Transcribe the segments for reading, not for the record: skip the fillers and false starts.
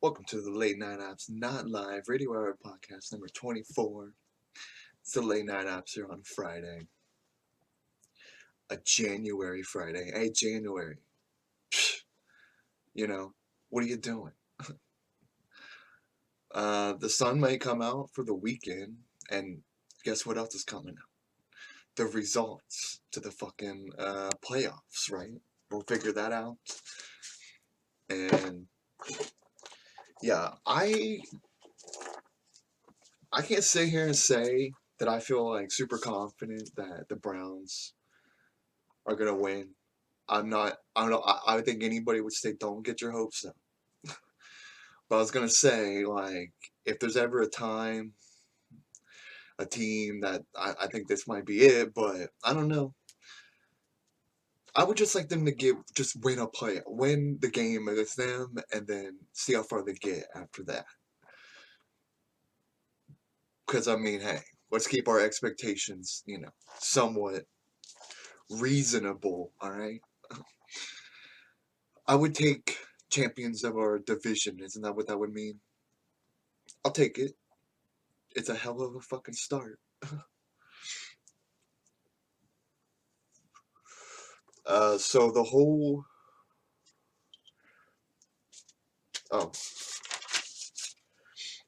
Welcome to the Late Night Apps Not Live Radio Hour podcast number 24. It's the Late Night Apps here on Friday. A January Friday. Hey, January. You know, what are you doing? The sun may come out for the weekend, and guess what else is coming out? The results to the fucking playoffs, right? We'll figure that out. And yeah, I can't sit here and say that I feel like super confident that the Browns are gonna win. I'm not. I don't know. I would think anybody would say, "Don't get your hopes up." But I was gonna say, like, if there's ever a time, a team that I think this might be it, but I don't know. I would just like them to win the game against them, and then see how far they get after that. Because I mean, hey, let's keep our expectations, somewhat reasonable. All right. I would take champions of our division. Isn't that what that would mean? I'll take it. It's a hell of a fucking start. So the whole oh,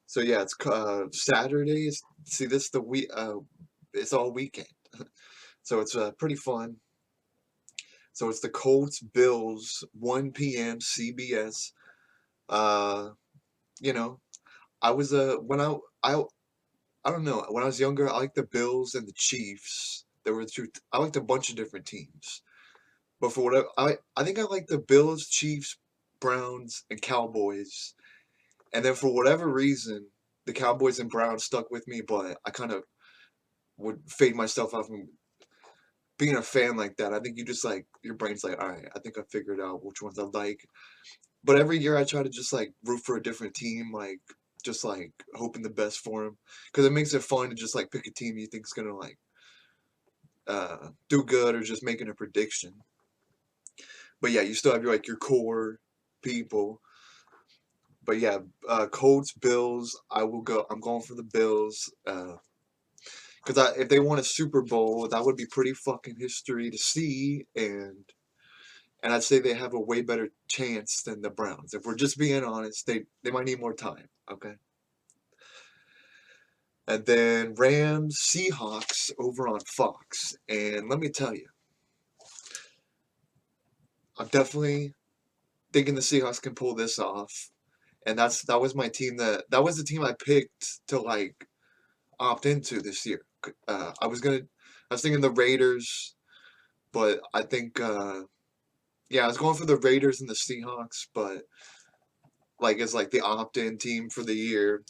so yeah, it's Saturdays. See, this the week. It's all weekend, so it's pretty fun. So it's the Colts Bills 1 p.m. CBS. Uh, you know, I was when I don't know, when I was younger, I liked the Bills and the Chiefs. There were two. I liked a bunch of different teams, but for whatever I think I like the Bills, Chiefs, Browns, and Cowboys. And then for whatever reason, the Cowboys and Browns stuck with me, but I kind of would fade myself out from being a fan like that. I think you just like, your brain's like, all right, I think I figured out which ones I like. But every year I try to just like root for a different team, like just like hoping the best for them. Because it makes it fun to just like pick a team you think is going to like do good or just making a prediction. But yeah, you still have your core people. But yeah, Colts, Bills. I'm going for the Bills. Because if they won a Super Bowl, that would be pretty fucking history to see, and I'd say they have a way better chance than the Browns. If we're just being honest, they might need more time. Okay. And then Rams, Seahawks over on Fox, and let me tell you, I'm definitely thinking the Seahawks can pull this off. And that was my team that was the team I picked to like opt into this year. I was thinking the Raiders, but I think yeah, I was going for the Raiders and the Seahawks, but like it's like the opt-in team for the year.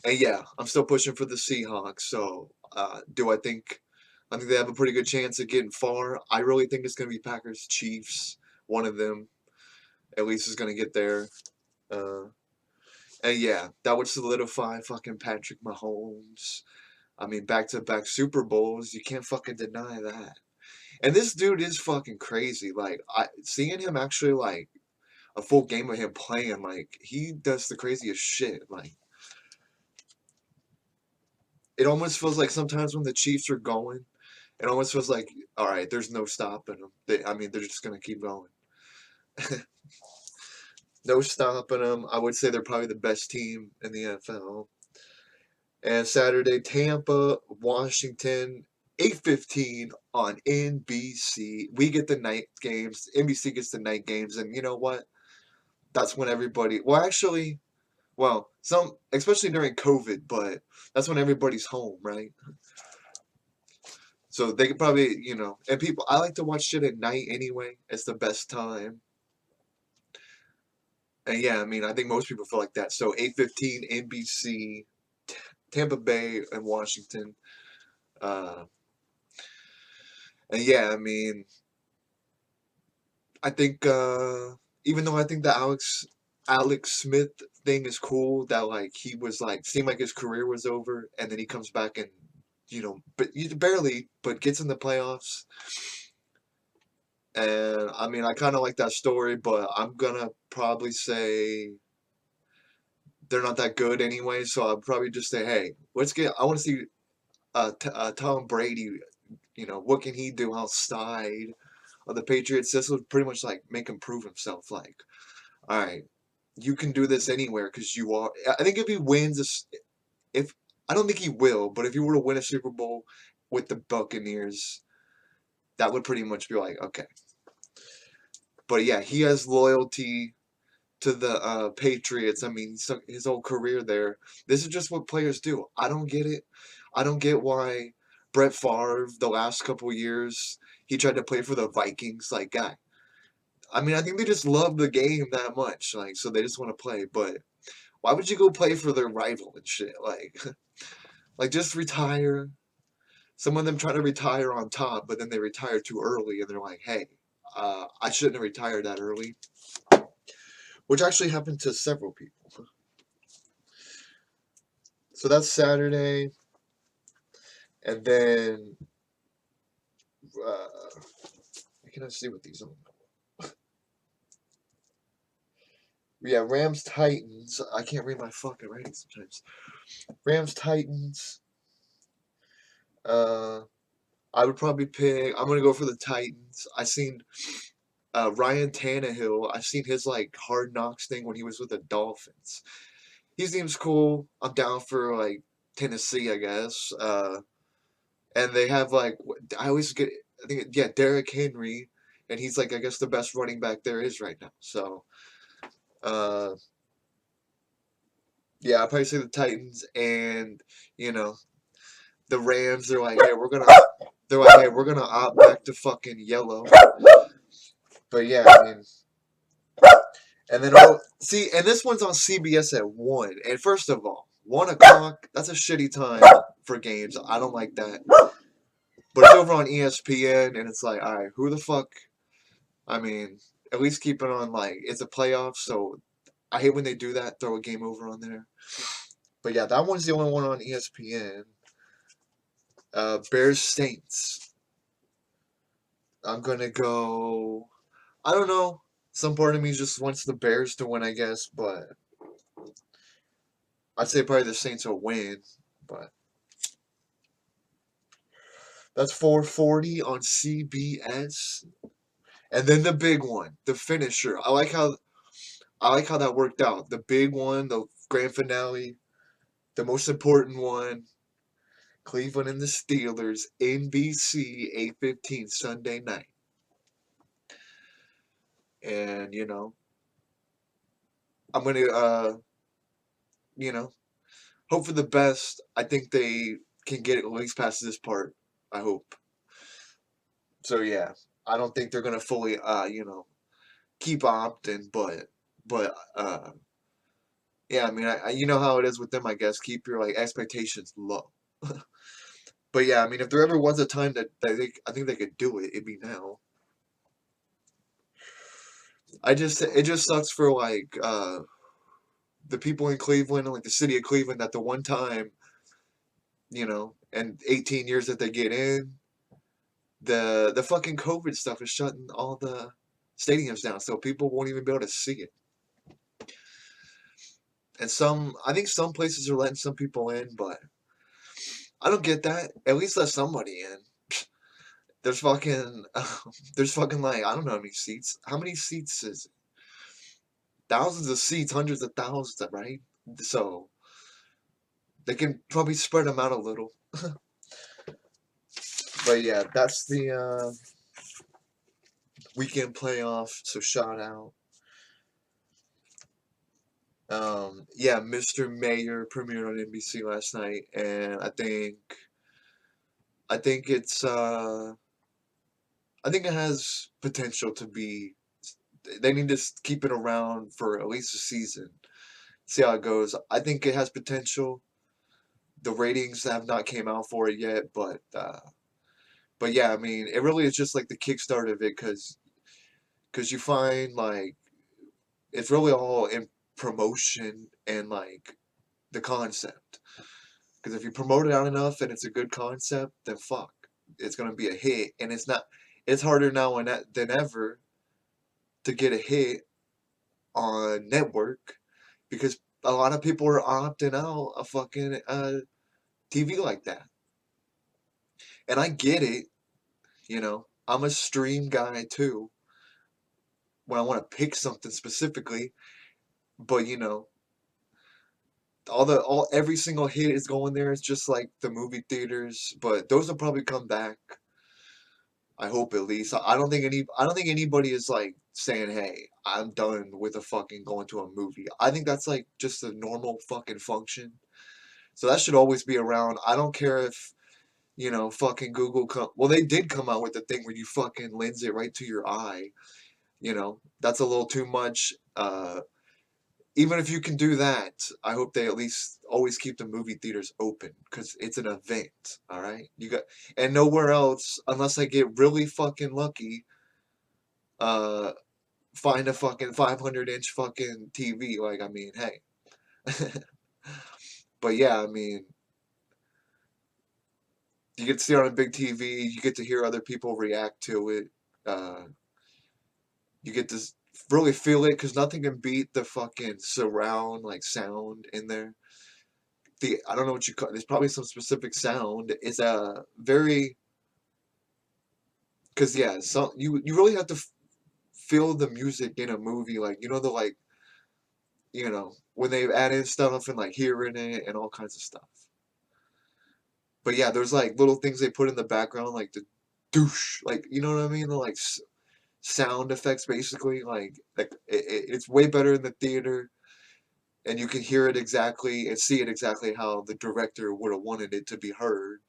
And yeah, I'm still pushing for the Seahawks. So I think they have a pretty good chance of getting far. I really think it's gonna be Packers Chiefs. One of them at least is gonna get there. Uh, and yeah, that would solidify fucking Patrick Mahomes. I mean, back to back Super Bowls. You can't fucking deny that. And this dude is fucking crazy. Like seeing him actually like a full game of him playing, like he does the craziest shit. Like it almost feels like sometimes when the Chiefs are going, it almost feels like, all right, there's no stopping them. I mean, they're just gonna keep going. No stopping them. I would say they're probably the best team in the NFL. And Saturday, Tampa, Washington, 8:15 on NBC. We get the night games. NBC gets the night games, and you know what? That's when everybody. Well, actually, some especially during COVID, but that's when everybody's home, right? So they could probably, and people. I like to watch shit at night anyway. It's the best time. And yeah, I mean, I think most people feel like that. So 8:15 NBC, Tampa Bay and Washington. Uh, and yeah, I mean, I think even though I think the Alex Smith thing is cool, that like he was like seemed like his career was over, and then he comes back and but barely, but gets in the playoffs. And I mean, I kind of like that story, but I'm gonna probably say they're not that good anyway. So I'll probably just say, hey, I want to see Tom Brady. What can he do outside of the Patriots? This would pretty much like make him prove himself. Like, all right, you can do this anywhere because you are. I think if he wins, if I don't think he will, but if he were to win a Super Bowl with the Buccaneers, that would pretty much be like, okay. But yeah, he has loyalty to the Patriots. I mean, his whole career there. This is just what players do. I don't get it. I don't get why Brett Favre, the last couple years, he tried to play for the Vikings. Like, guy. I mean, I think they just love the game that much. Like, so they just want to play. But why would you go play for their rival and shit? Like, like just retire. Some of them try to retire on top, but then they retire too early, and they're like, hey, I shouldn't have retired that early. Which actually happened to several people. So that's Saturday. And then, I cannot see what these are. Yeah, Rams Titans. I can't read my fucking writing sometimes. Rams Titans. I would probably pick. I'm gonna go for the Titans. I seen Ryan Tannehill. I've seen his like Hard Knocks thing when he was with the Dolphins. He seems cool. I'm down for like Tennessee, I guess. And they have like I always get. I think yeah, Derrick Henry, and he's like I guess the best running back there is right now. So, uh, yeah, I'd probably say the Titans and you know the Rams. They're like hey we're gonna opt back to fucking yellow. But yeah, I mean, and then see, and this one's on CBS at 1. And first of all, 1 o'clock, that's a shitty time for games. I don't like that. But it's over on ESPN, and it's like, all right, who the fuck? I mean, at least keep it on, like, it's a playoff, so I hate when they do that, throw a game over on there. But yeah, that one's the only one on ESPN. Bears Saints. I'm gonna go. I don't know. Some part of me just wants the Bears to win, I guess, but I'd say probably the Saints will win. But that's 4:40 on CBS. And then the big one, the finisher. I like how that worked out. The big one, the grand finale, the most important one. Cleveland and the Steelers, NBC, 8:15 Sunday night. And I'm gonna you know, hope for the best. I think they can get at least past this part. I hope. So yeah, I don't think they're gonna fully keep opting, but yeah, I mean, you know how it is with them, I guess. Keep your like expectations low. But yeah, I mean, if there ever was a time that I think they could do it, it'd be now. It just sucks for like the people in Cleveland and like the city of Cleveland that the one time, and 18 years that they get in, the fucking COVID stuff is shutting all the stadiums down, so people won't even be able to see it. And I think some places are letting some people in, but I don't get that. At least let somebody in. There's fucking, there's fucking like I don't know how many seats. How many seats is it? Thousands of seats, hundreds of thousands, right? So they can probably spread them out a little. But yeah, that's the weekend playoff. So shout out. Yeah, Mr. Mayor premiered on NBC last night, and I think it has potential to be. They need to keep it around for at least a season. See how it goes. I think it has potential. The ratings have not came out for it yet, but yeah, I mean, it really is just like the kickstart of it, because you find like it's really all in promotion and like the concept. Because if you promote it out enough and it's a good concept, then fuck, it's gonna be a hit. And it's not. It's harder now than ever to get a hit on network because a lot of people are opting out of fucking TV like that. And I get it, you know. I'm a stream guy too when I want to pick something specifically, but you know, all every single hit is going there. It's just like the movie theaters, but those will probably come back. I hope at least. I don't think anybody is like saying, "Hey, I'm done with a fucking going to a movie." I think that's like just a normal fucking function. So that should always be around. I don't care if, you know, fucking Google well, they did come out with the thing where you fucking lens it right to your eye. You know, that's a little too much. Even if you can do that, I hope they at least always keep the movie theaters open because it's an event. All right, you got, and nowhere else unless I get really fucking lucky. Uh, find a fucking 500-inch fucking TV. Like, I mean, hey. But yeah, I mean, you get to see it on a big TV. You get to hear other people react to it. Uh, you get to really feel it because nothing can beat the fucking surround like sound in there. I don't know what you call. There's probably some specific sound. It's a very because yeah, so you really have to feel the music in a movie. Like you know the like you know when they add in stuff and like hearing it and all kinds of stuff. But yeah, there's like little things they put in the background like the douche, like you know what I mean, the like sound effects basically. Like it's way better in the theater, and you can hear it exactly and see it exactly how the director would have wanted it to be heard.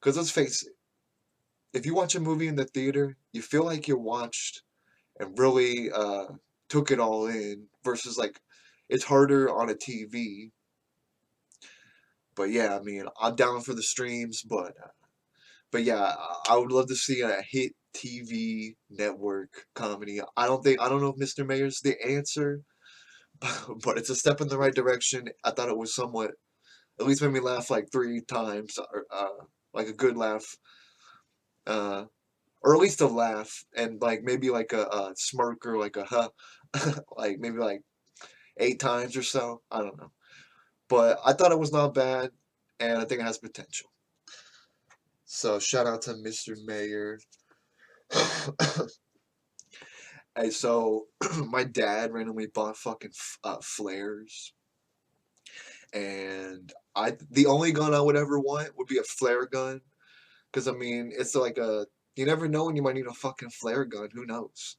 Because let's face it, if you watch a movie in the theater, you feel like you watched and really took it all in versus like it's harder on a TV. But yeah, I mean, I'm down for the streams, but yeah, I would love to see a hit TV network comedy. I don't know if Mr. Mayor's the answer, but it's a step in the right direction. I thought it was somewhat, at least made me laugh like 3 times, or, like a good laugh, uh, or at least a laugh, and like maybe like a smirk or like a huh, like maybe like 8 times or so. I don't know, but I thought it was not bad, and I think it has potential. So shout out to Mr. Mayor. Hey, so my dad randomly bought fucking flares, and the only gun I would ever want would be a flare gun, because I mean it's like a you never know when you might need a fucking flare gun. Who knows?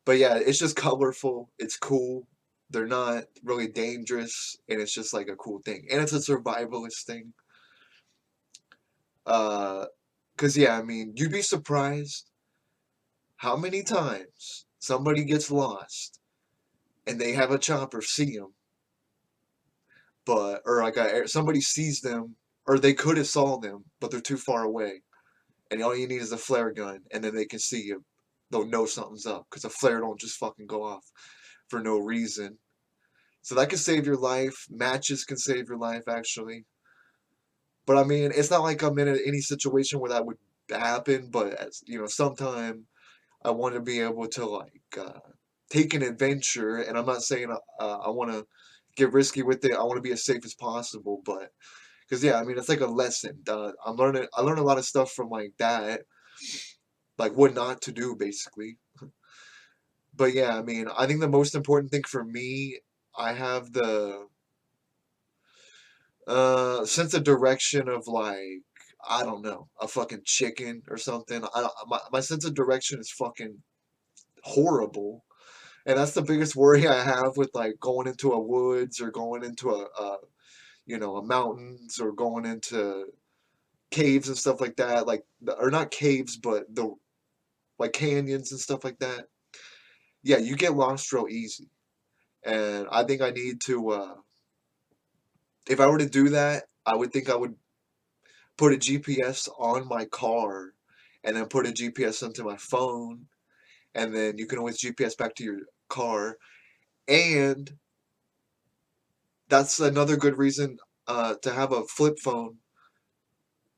But yeah, it's just colorful. It's cool. They're not really dangerous, and it's just like a cool thing, and it's a survivalist thing. Uh, cause yeah, I mean you'd be surprised how many times somebody gets lost and they have a chopper see them but or like somebody sees them, or they could have saw them, but they're too far away, and all you need is a flare gun, and then they can see you. They'll know something's up because a flare don't just fucking go off for no reason. So that can save your life. Matches can save your life, actually. But I mean, it's not like I'm in any situation where that would happen. But as you know, sometime I want to be able to like take an adventure, and I'm not saying I want to get risky with it. I want to be as safe as possible, but because yeah, I mean it's like a lesson. I learned a lot of stuff from like that, like what not to do basically. But yeah, I mean I think the most important thing for me, I have the sense of direction of like I don't know a fucking chicken or something. My sense of direction is fucking horrible, and that's the biggest worry I have with like going into a woods or going into a you know a mountains or going into caves and stuff like that, like or not caves, but the like canyons and stuff like that. Yeah, you get lost real easy, and I think I need to. If I were to do that, I would think I would put a GPS on my car, and then put a GPS onto my phone, and then you can always GPS back to your car, and that's another good reason to have a flip phone.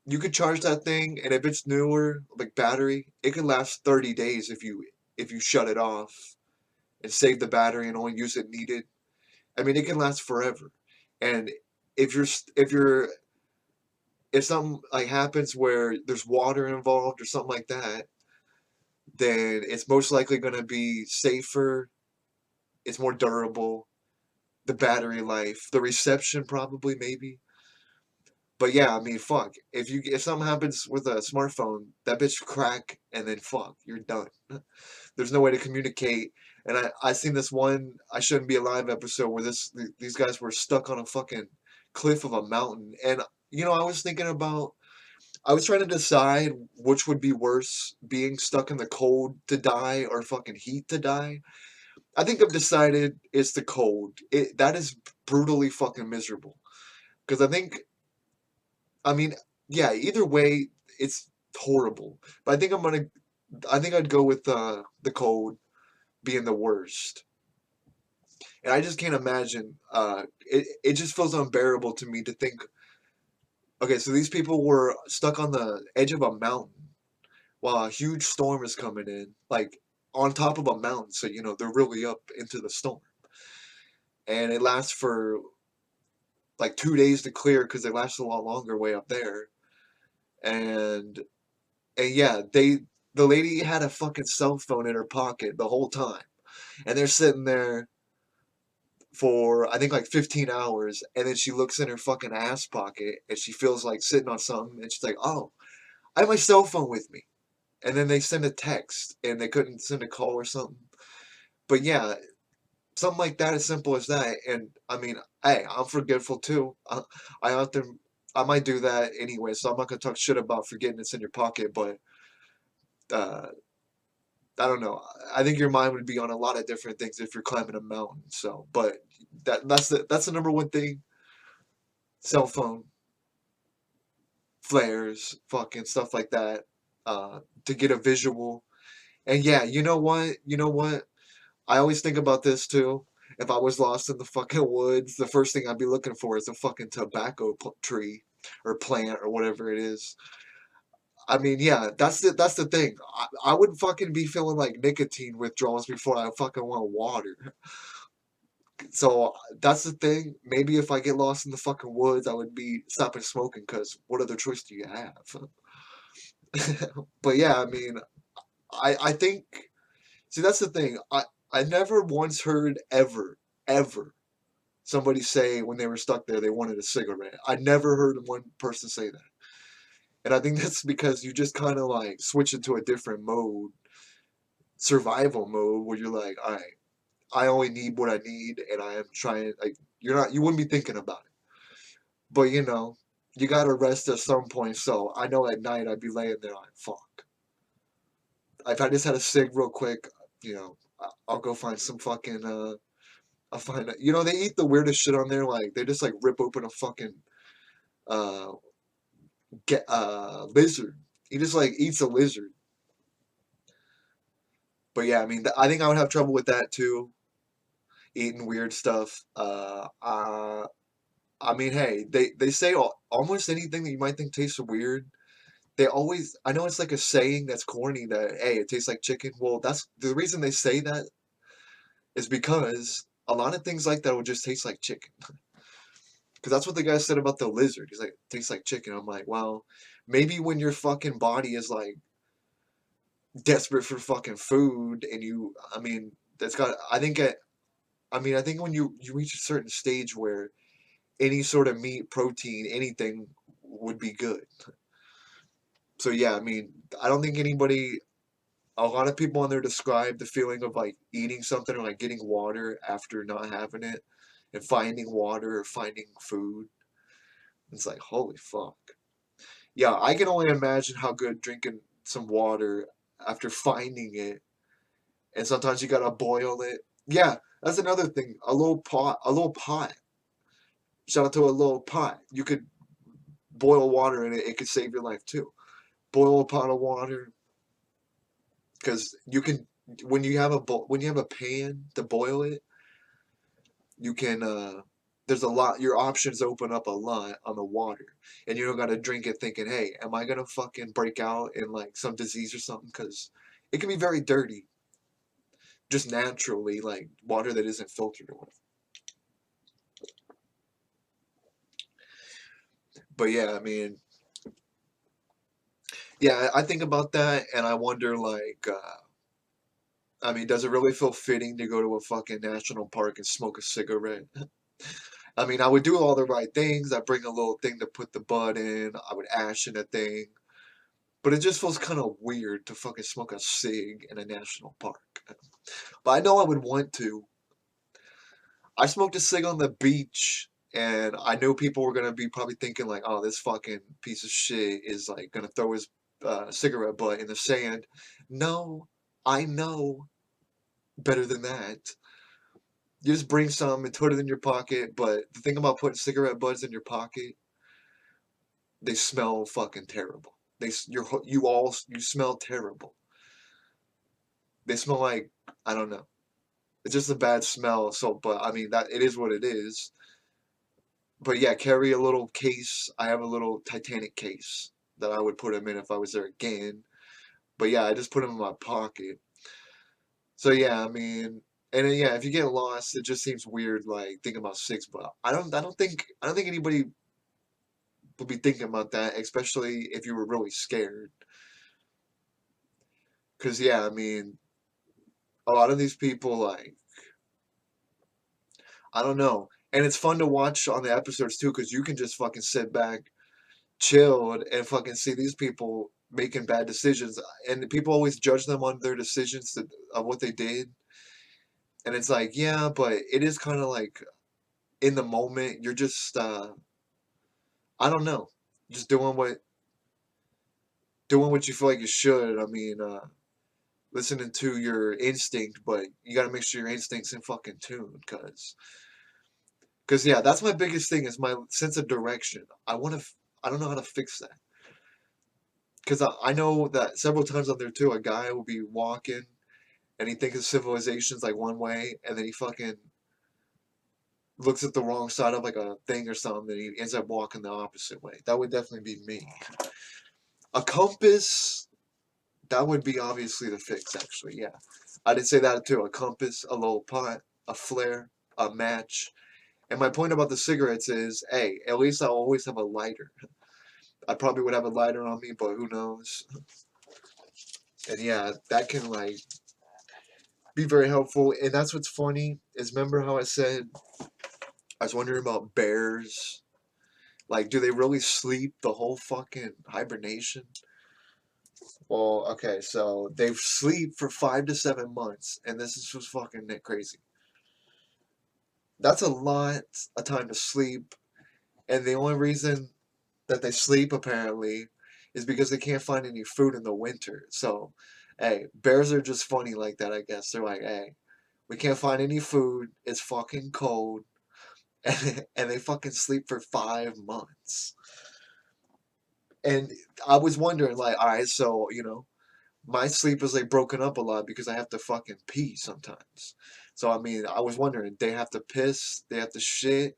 You could charge that thing, and if it's newer, like battery, it can last 30 days if you shut it off and save the battery and only use it needed. I mean, it can last forever. And if you're if you're if something like happens where there's water involved or something like that, then it's most likely going to be safer. It's more durable. The battery life, the reception, probably maybe. But yeah, I mean, fuck. If something happens with a smartphone, that bitch crack, and then fuck, you're done. There's no way to communicate. And I seen this one I Shouldn't Be Alive episode where these guys were stuck on a fucking cliff of a mountain, and I was thinking about. I was trying to decide which would be worse, being stuck in the cold to die or fucking heat to die. I think I've decided it's the cold. That is brutally fucking miserable. Because I mean, yeah, either way, it's horrible. But I think I'd go with the cold being the worst. And I just can't imagine. It just feels unbearable to me to think. Okay, so these people were stuck on the edge of a mountain while a huge storm is coming in, like on top of a mountain. So they're really up into the storm, and it lasts for like 2 days to clear because it lasts a lot longer way up there. And yeah, the lady had a fucking cell phone in her pocket the whole time, and they're sitting there for I think like 15 hours, and then she looks in her fucking ass pocket and she feels like sitting on something, and she's like, "Oh, I have my cell phone with me." And then they send a text, and they couldn't send a call or something. But yeah, something like that, as simple as that. And I mean, hey, I'm forgetful too. I often I might do that anyway, so I'm not gonna talk shit about forgetting it's in your pocket, but uh, I don't know. I think your mind would be on a lot of different things if you're climbing a mountain. So, but that's the number one thing. Cell phone, flares, fucking stuff like that. To get a visual. And yeah, you know what? You know what? I always think about this too. If I was lost in the fucking woods, the first thing I'd be looking for is a fucking tobacco tree or plant or whatever it is. I mean, yeah, that's the thing. I would fucking be feeling like nicotine withdrawals before I fucking want water. So that's the thing. Maybe if I get lost in the fucking woods, I would be stopping smoking because what other choice do you have? But yeah, I mean, I think. See, that's the thing. I never once heard ever somebody say when they were stuck there they wanted a cigarette. I never heard one person say that. And I think that's because you just kind of like switch into a different mode, survival mode, where you're like, all right, I only need what I need, and I am trying. Like you wouldn't be thinking about it. But you gotta rest at some point. So I know at night I'd be laying there like, fuck. If I just had a cig real quick, I'll go find some fucking. I'll find. They eat the weirdest shit on there. Like they just like rip open a fucking uh get lizard. He just like eats a lizard. But yeah, I mean, I think I would have trouble with that too, eating weird stuff. I mean, hey, they say almost anything that you might think tastes weird. They always, I know it's like a saying that's corny that hey, it tastes like chicken. Well, that's the reason they say that is because a lot of things like that will just taste like chicken. Because that's what the guy said about the lizard. He's like, tastes like chicken. I'm like, well, maybe when your fucking body is like desperate for fucking food, and I mean, that's got. I think when you reach a certain stage where any sort of meat, protein, anything would be good. So yeah, I mean, I don't think anybody. A lot of people on there describe the feeling of like eating something or like getting water after not having it, and finding water or finding food. It's like holy fuck. Yeah, I can only imagine how good drinking some water after finding it, and sometimes you gotta boil it. Yeah, that's another thing. A little pot. Shout out to a little pot. You could boil water in it. It could save your life too. Boil a pot of water, because you can when you have a pan to boil it, you can. There's a lot. Your options open up a lot on the water, and you don't gotta drink it thinking, "Hey, am I gonna fucking break out in like some disease or something?" Because it can be very dirty, just naturally, like water that isn't filtered or whatever. But yeah, I mean, yeah, I think about that and I wonder, like, I mean, does it really feel fitting to go to a fucking national park and smoke a cigarette? I mean, I would do all the right things. I'd bring a little thing to put the bud in. I would ash in a thing. But it just feels kind of weird to fucking smoke a cig in a national park. But I know I would want to. I smoked a cig on the beach, and I knew people were gonna be probably thinking like, "Oh, this fucking piece of shit is like gonna throw his cigarette butt in the sand." No, I know better than that. You just bring some and put it in your pocket. But the thing about putting cigarette butts in your pocket, they smell fucking terrible. You smell terrible. They smell like, I don't know. It's just a bad smell. So, but I mean that it is what it is. But yeah, carry a little case. I have a little Titanic case that I would put them in if I was there again. But yeah, I just put them in my pocket. So yeah, I mean, and then, yeah, if you get lost, it just seems weird, like thinking about six. But I don't think anybody would be thinking about that, especially if you were really scared. Cause yeah, I mean, a lot of these people, like, I don't know, and it's fun to watch on the episodes too, cause you can just fucking sit back, chilled, and fucking see these people making bad decisions, and people always judge them on their decisions of what they did, and it's like, yeah, but it is kind of like in the moment, you're just, I don't know, just doing what you feel like you should. I mean, listening to your instinct, but you got to make sure your instinct's in fucking tune, cause yeah, that's my biggest thing is my sense of direction. I don't know how to fix that. Cause I know that several times on there too, a guy will be walking and he thinks of civilization's like one way, and then he fucking looks at the wrong side of like a thing or something, and he ends up walking the opposite way. That would definitely be me. A compass, that would be obviously the fix, actually. Yeah, I did say that too. A compass, a little pot, a flare, a match. And my point about the cigarettes is, hey, at least I always have a lighter. I probably would have a lighter on me, but who knows? And yeah, that can like be very helpful. And that's what's funny is remember how I said I was wondering about bears? Like, do they really sleep the whole fucking hibernation? Well, okay, so they sleep for 5 to 7 months, and this is just fucking crazy. That's a lot of time to sleep, and the only reason that they sleep apparently is because they can't find any food in the winter. So, hey, bears are just funny like that, I guess. They're like, hey, we can't find any food. It's fucking cold. And they fucking sleep for 5 months. And I was wondering, like, all right, so, my sleep is like broken up a lot because I have to fucking pee sometimes. So, I mean, I was wondering, they have to piss, they have to shit.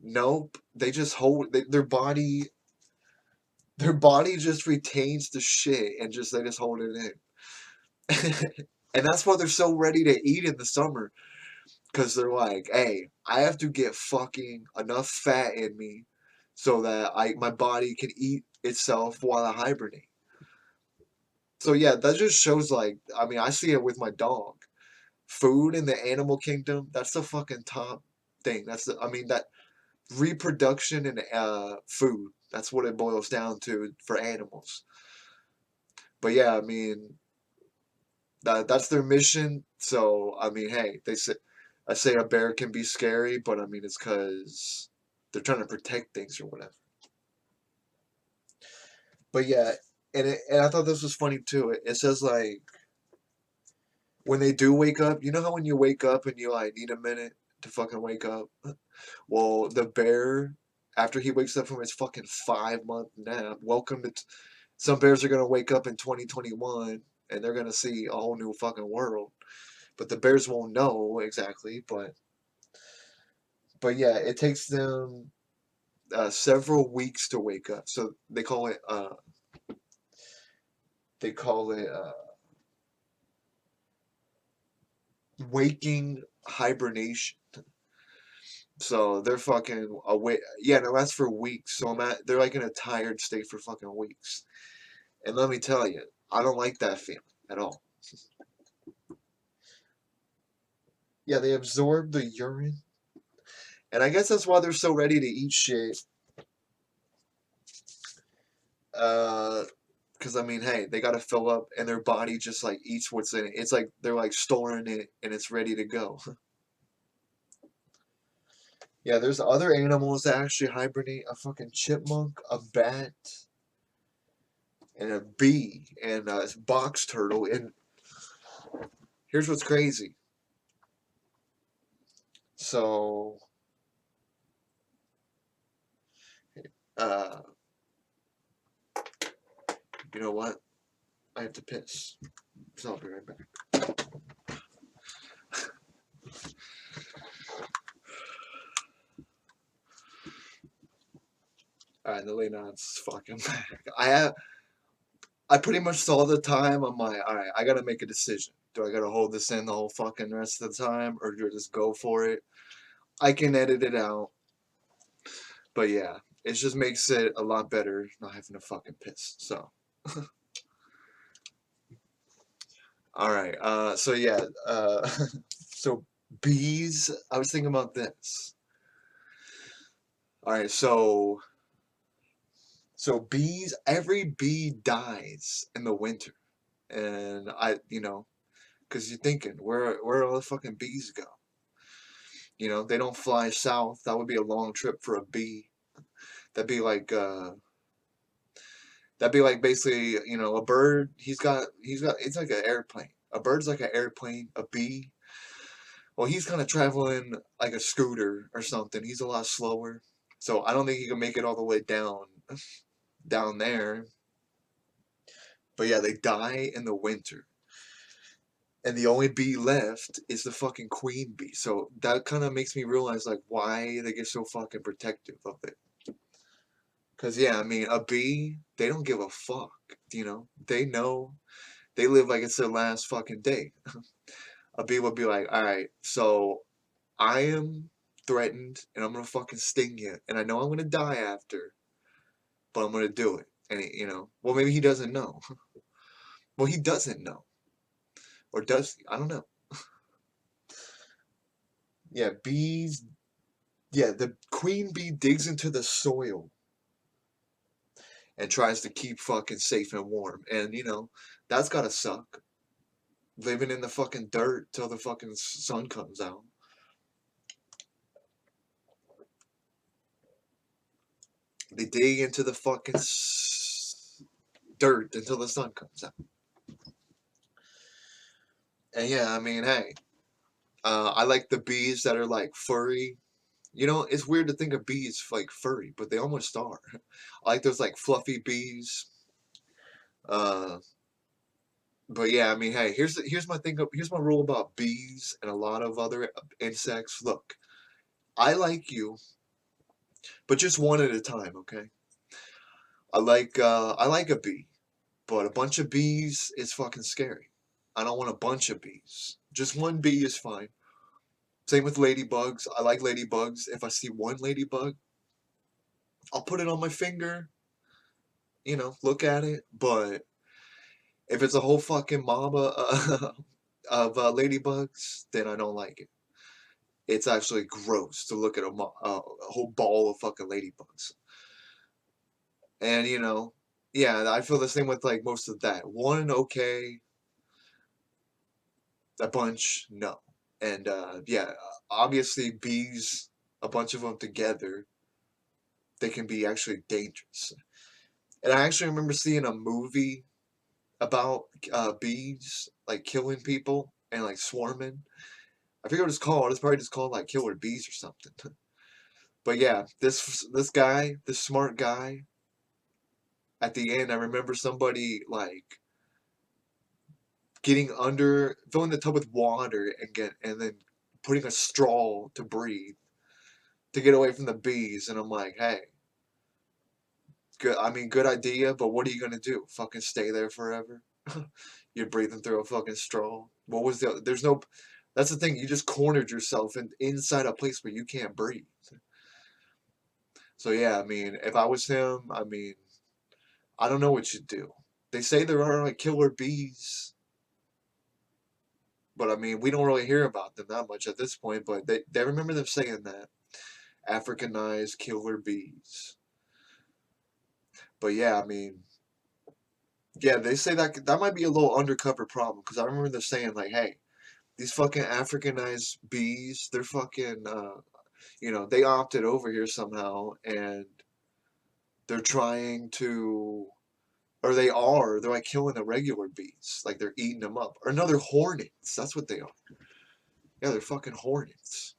Nope. They just their body just retains the shit and they just hold it in. And that's why they're so ready to eat in the summer. Cause they're like, hey, I have to get fucking enough fat in me so that my body can eat itself while I hibernate. So yeah, that just shows like I mean I see it with my dog. Food in the animal kingdom, that's the fucking top thing. I mean that reproduction and food. That's what it boils down to for animals. But yeah, I mean that's their mission. So I mean, hey, I say a bear can be scary, but I mean it's because they're trying to protect things or whatever. But yeah, and I thought this was funny too. It says like when they do wake up, you know how when you wake up and you like need a minute to fucking wake up? Well, the bear, after he wakes up from his fucking 5 month nap, some bears are gonna wake up in 2021 and they're gonna see a whole new fucking world. But the bears won't know exactly. But yeah, it takes them several weeks to wake up. So they call it waking hibernation. So they're fucking away. Yeah, and it lasts for weeks. So they're like in a tired state for fucking weeks. And let me tell you, I don't like that feeling at all. Yeah, they absorb the urine. And I guess that's why they're so ready to eat shit. Because I mean, hey, they gotta fill up, and their body just like eats what's in it. It's like they're like storing it, and it's ready to go. Yeah, there's other animals that actually hibernate. A fucking chipmunk, a bat, and a bee, and a box turtle. And here's what's crazy. So, uh, you know what? I have to piss. So I'll be right back. Alright, the late night's fucking back. I pretty much saw the time. I'm like, alright, I gotta make a decision. Do I gotta hold this in the whole fucking rest of the time, or do I just go for it? I can edit it out, but yeah, it just makes it a lot better not having to fucking piss. So, alright, so yeah, so bees. I was thinking about this. Alright, so bees. Every bee dies in the winter, and because you're thinking, where all the fucking bees go? They don't fly south. That would be a long trip for a bee. That'd be like basically, a bird. He's got it's like an airplane. A bird's like an airplane. A bee, well, he's kind of traveling like a scooter or something. He's a lot slower. So I don't think he can make it all the way down there. But yeah, they die in the winter. And the only bee left is the fucking queen bee. So that kind of makes me realize like why they get so fucking protective of it. Cause yeah, I mean a bee, they don't give a fuck. They know they live like it's their last fucking day. A bee would be like, all right, so I am threatened and I'm gonna fucking sting you, and I know I'm gonna die after, but I'm gonna do it. And well, maybe he doesn't know. Well, he doesn't know, or does he? I don't know. Yeah, bees. Yeah, the queen bee digs into the soil and tries to keep fucking safe and warm. And that's gotta suck. Living in the fucking dirt till the fucking sun comes out. They dig into the fucking dirt until the sun comes out. And yeah, I mean, hey, I like the bees that are like furry. It's weird to think of bees like furry, but they almost are. I like those like fluffy bees. Uh, but yeah, I mean, hey, here's my rule about bees and a lot of other insects. Look, I like you, but just one at a time, okay? I like a bee, but a bunch of bees is fucking scary. I don't want a bunch of bees. Just one bee is fine. Same with ladybugs. I like ladybugs. If I see one ladybug, I'll put it on my finger, look at it. But if it's a whole fucking mob of ladybugs, then I don't like it. It's actually gross to look at a whole ball of fucking ladybugs. And yeah, I feel the same with like most of that. One, okay. A bunch, no. And yeah, obviously bees, a bunch of them together, they can be actually dangerous. And I actually remember seeing a movie about bees like killing people and like swarming. I forget what it's called. It's probably just called like Killer Bees or something. But yeah, this guy, this smart guy, at the end, I remember somebody like filling the tub with water and then putting a straw to breathe to get away from the bees. And I'm like, hey, good. I mean, good idea, but what are you gonna do? Fucking stay there forever? You're breathing through a fucking straw. What was the? There's no. That's the thing. You just cornered yourself inside a place where you can't breathe. So yeah, I mean, if I was him, I mean, I don't know what you'd do. They say there are like killer bees, but I mean, we don't really hear about them that much at this point. But they remember them saying that Africanized killer bees. But yeah, I mean, yeah, they say that that might be a little undercover problem because I remember them saying like, hey, these fucking Africanized bees, they're fucking, they opted over here somehow, and they're trying to, or they're like killing the regular bees, like they're eating them up. Or no, they're hornets. That's what they are. Yeah, they're fucking hornets.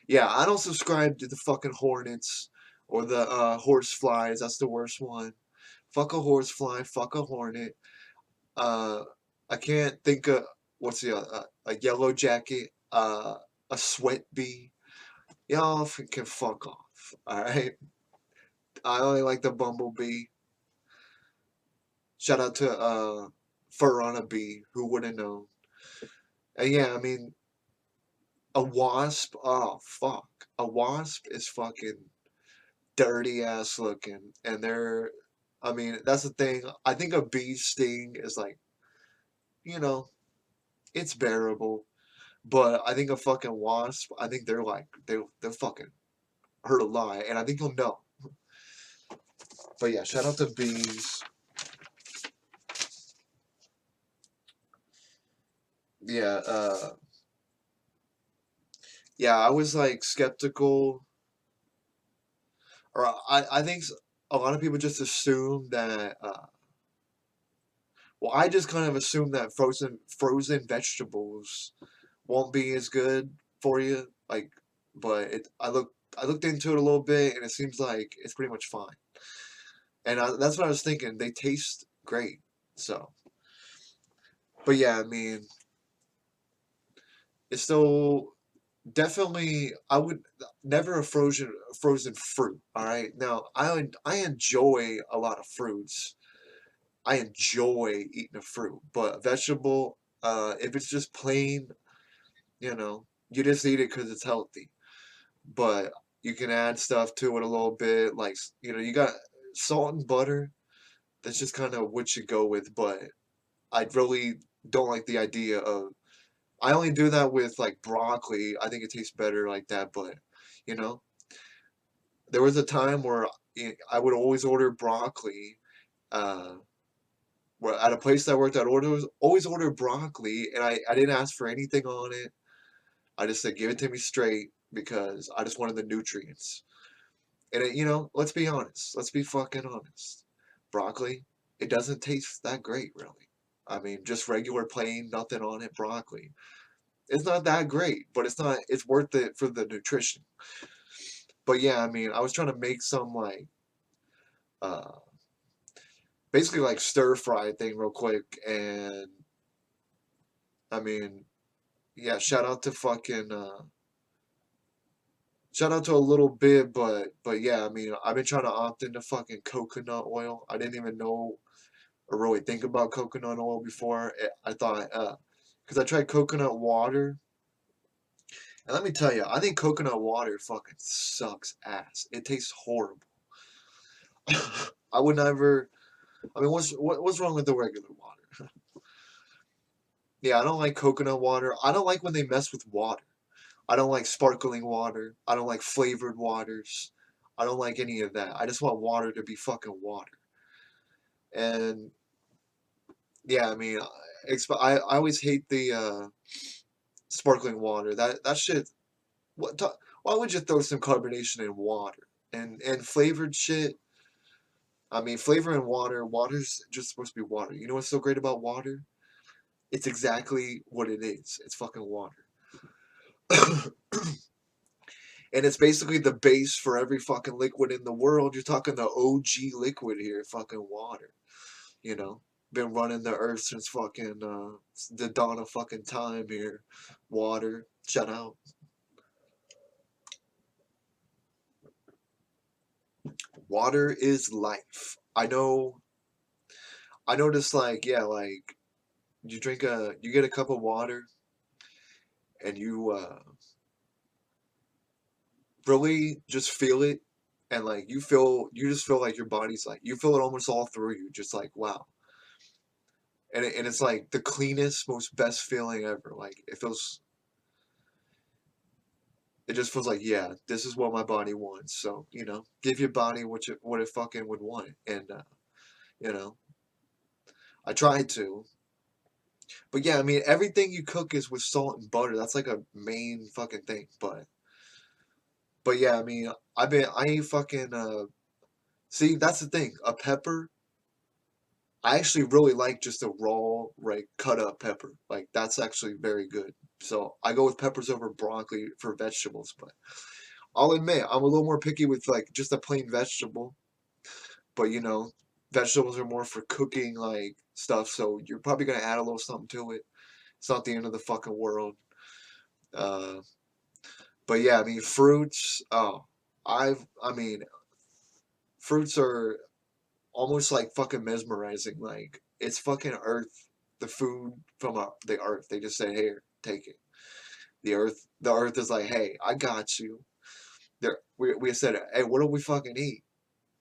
Yeah, I don't subscribe to the fucking hornets or the horse flies. That's the worst one. Fuck a horsefly. Fuck a hornet. Uh, I can't think of what's the a yellow jacket. A sweat bee. Y'all can fuck off. All right. I only like the bumblebee. Shout out to fur on a bee. Who would have known? And yeah, I mean a wasp. Oh fuck. A wasp is fucking dirty ass looking, and they're. I mean that's the thing. I think a bee sting is like, you know, it's bearable. But I think a fucking wasp, I think they're like they're fucking hurt a lot, and I think you'll know. But yeah, shout out to bees. Yeah, yeah, I was like skeptical, or I think a lot of people just assume that. Well, I just kind of assume that frozen vegetables won't be as good for you. Like, but I looked into it a little bit, and it seems like it's pretty much fine. And that's what I was thinking. They taste great, so. But yeah, I mean, it's still definitely. I would never a frozen fruit. All right, now I enjoy a lot of fruits. I enjoy eating a fruit, but a vegetable, if it's just plain, you just eat it because it's healthy. But you can add stuff to it a little bit, like you got salt and butter. That's just kind of what you go with. But I really don't like the idea of. I only do that with like broccoli. I think it tastes better like that. But you know, there was a time where I would always order broccoli. Uh, where at a place that I worked at, always order broccoli, and I didn't ask for anything on it. I just said give it to me straight because I just wanted the nutrients. And let's be honest. Let's be fucking honest. Broccoli, it doesn't taste that great, really. I mean, just regular plain, nothing on it broccoli. It's not that great, but it's not. It's worth it for the nutrition. But yeah, I mean, I was trying to make some like, uh, basically like stir fry thing real quick, and I mean, yeah, shout out to a little bit, but yeah, I mean, I've been trying to opt into fucking coconut oil. I didn't even know or really think about coconut oil before. I thought, because I tried coconut water, and let me tell you, I think coconut water fucking sucks ass. It tastes horrible. I would never. I mean, what's wrong with the regular water? Yeah, I don't like coconut water. I don't like when they mess with water. I don't like sparkling water. I don't like flavored waters. I don't like any of that. I just want water to be fucking water. And yeah, I mean, I always hate the sparkling water. That shit. Why would you throw some carbonation in water? And flavored shit. I mean, flavor in water. Water's just supposed to be water. You know what's so great about water? It's exactly what it is. It's fucking water. And it's basically the base for every fucking liquid in the world. You're talking the OG liquid here, fucking water. You know, been running the earth since fucking the dawn of fucking time here. Water, shout out. Water is life. I know. I noticed, like, yeah, like you get a cup of water, and you really just feel it. and like you just feel like your body's like you feel it almost all through you, just like wow. And it's like the cleanest, most best feeling ever. Like it just feels like yeah, this is what my body wants. So give your body what it fucking would want, and you know, I tried to, but yeah, I mean everything you cook is with salt and butter. That's like a main fucking thing. But yeah, I mean I ain't fucking see that's the thing. A pepper, I actually really like just a raw, right, cut up pepper. Like that's actually very good. So I go with peppers over broccoli for vegetables, but I'll admit I'm a little more picky with like just a plain vegetable. But vegetables are more for cooking like stuff, so you're probably gonna add a little something to it. It's not the end of the fucking world. Uh, but yeah, I mean fruits. Oh, I mean fruits are almost like fucking mesmerizing. Like it's fucking earth, the food from the earth. They just say, "Here, take it." The earth is like, "Hey, I got you." We said, "Hey, what do we fucking eat?"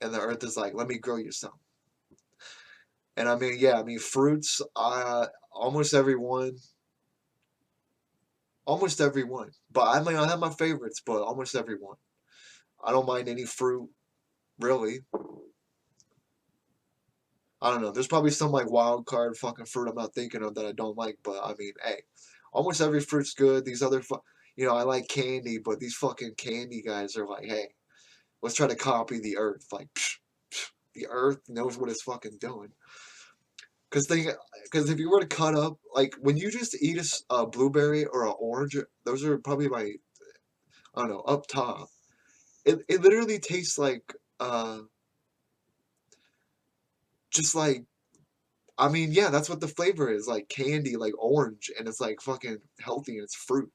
And the earth is like, "Let me grow you some." And I mean, yeah, I mean fruits. Almost every one, almost every one. But I mean, I have my favorites, but almost every one. I don't mind any fruit, really. I don't know. There's probably some like wild card fucking fruit I'm not thinking of that I don't like, but I mean, hey, almost every fruit's good. These other, I like candy, but these fucking candy guys are like, hey, let's try to copy the Earth. Like, psh, psh, the Earth knows what it's fucking doing. Because if you were to cut up, like when you just eat a blueberry or an orange, those are probably my, I don't know, up top. It literally tastes like, just like I mean, yeah, that's what the flavor is, like candy, like orange, and it's like fucking healthy and it's fruit.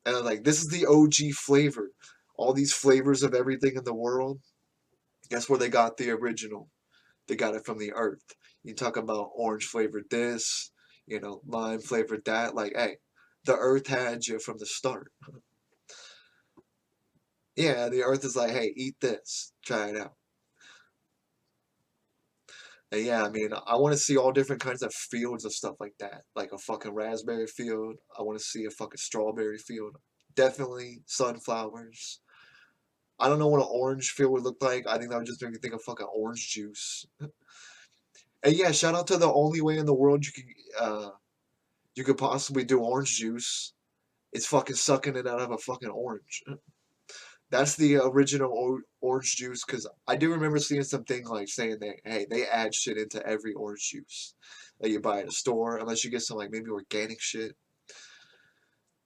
And I'm like, this is the OG flavor. All these flavors of everything in the world, guess where they got the original? They got it from the earth. You talk about orange flavored this, lime flavored that. Like, hey, the earth had you from the start. Yeah, the earth is like, hey, eat this, try it out. And yeah, I mean, I want to see all different kinds of fields of stuff like that. Like a fucking raspberry field. I want to see a fucking strawberry field. Definitely sunflowers. I don't know what an orange field would look like. I think that would just make me think of fucking orange juice. And yeah, shout out to the only way in the world you could possibly do orange juice. It's fucking sucking it out of a fucking orange. That's the original orange juice because I do remember seeing something like saying that hey they add shit into every orange juice that you buy at a store unless you get some like maybe organic shit.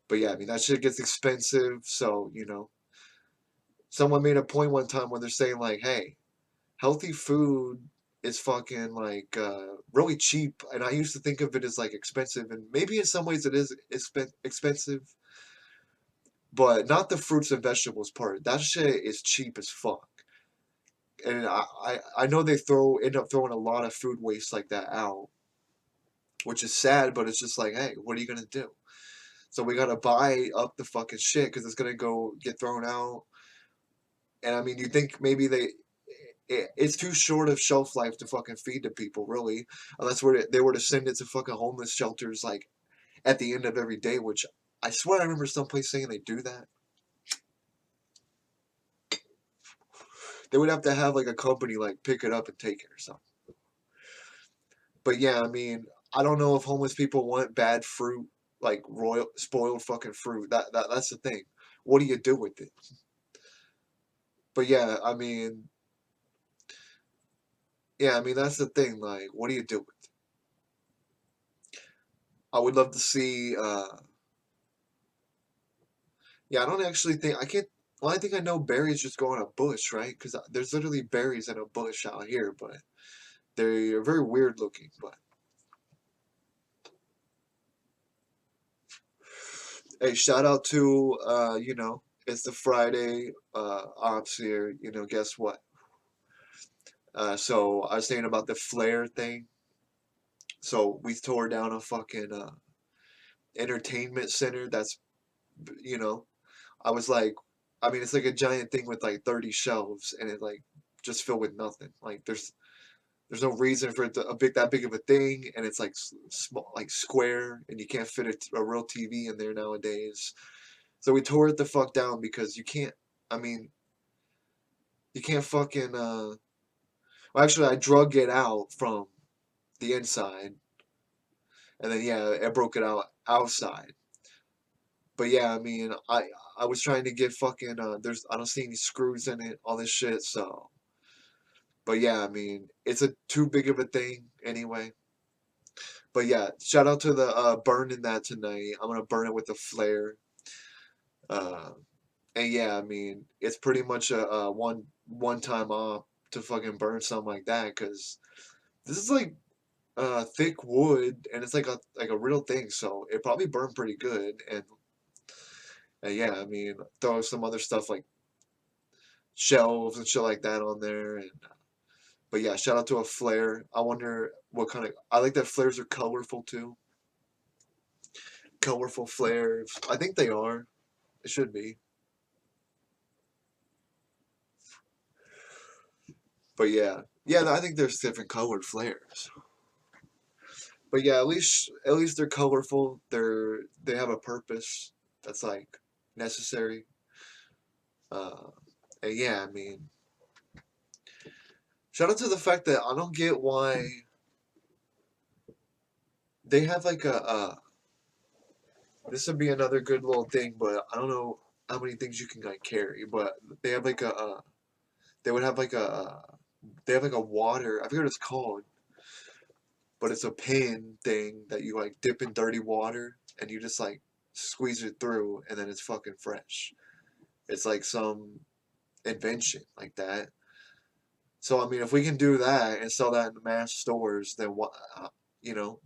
But yeah, I mean that shit gets expensive, so someone made a point one time where they're saying like hey healthy food is fucking like really cheap, and I used to think of it as like expensive, and maybe in some ways it is expensive, but not the fruits and vegetables part. That shit is cheap as fuck. And I know they end up throwing a lot of food waste like that out, which is sad, but it's just like, hey, what are you gonna do? So we gotta buy up the fucking shit because it's gonna go get thrown out. And I mean, you think maybe it's too short of shelf life to fucking feed to people, really, unless they were to send it to fucking homeless shelters like at the end of every day, which I swear I remember someplace saying they do that. They would have to have like a company like pick it up and take it or something. But yeah, I mean, I don't know if homeless people want bad fruit, like royal spoiled fucking fruit. That's the thing. What do you do with it? But yeah, I mean that's the thing. Like, what do you do with it? I would love to see. Yeah, I don't actually think I can't. Well, I think I know berries just go in a bush, right? Because there's literally berries in a bush out here, but they're very weird looking. But hey, shout out to it's the Friday ops here. Guess what? So I was saying about the flare thing. So we tore down a fucking entertainment center. That's you know, I was like, I mean, it's like a giant thing with like 30 shelves, and it like just filled with nothing. Like there's no reason for it to a big that big of a thing, and it's like small, like square, and you can't fit a real TV in there nowadays. So we tore it the fuck down because you can't. I mean, you can't fucking. Well, actually, I drug it out from the inside, and then yeah, I broke it out outside. But yeah, I mean, I was trying to get fucking. There's I don't see any screws in it, all this shit. So, but yeah, I mean, it's a too big of a thing anyway. But yeah, shout out to the burning that tonight. I'm gonna burn it with a flare. Uh, and yeah, I mean, it's pretty much a one time off to fucking burn something like that because this is like thick wood and it's like a real thing, so it probably burned pretty good. And yeah, I mean, throw some other stuff like shelves and shit like that on there. And but yeah, shout out to a flare. I wonder what kind of. I like that flares are colorful too. Colorful flares. I think they are. It should be. But yeah, yeah, I think there's different colored flares. But yeah, at least they're colorful. They have a purpose that's like necessary. Uh, and yeah, I mean, shout out to the fact that I don't get why they have like a. This would be another good little thing, but I don't know how many things you can like carry. But they have like a. They would have like a. They have like a water. I forget what it's called, but it's a pin thing that you like dip in dirty water and you just like squeeze it through and then it's fucking fresh. It's like some invention like that. So I mean, if we can do that and sell that in mass stores, then what?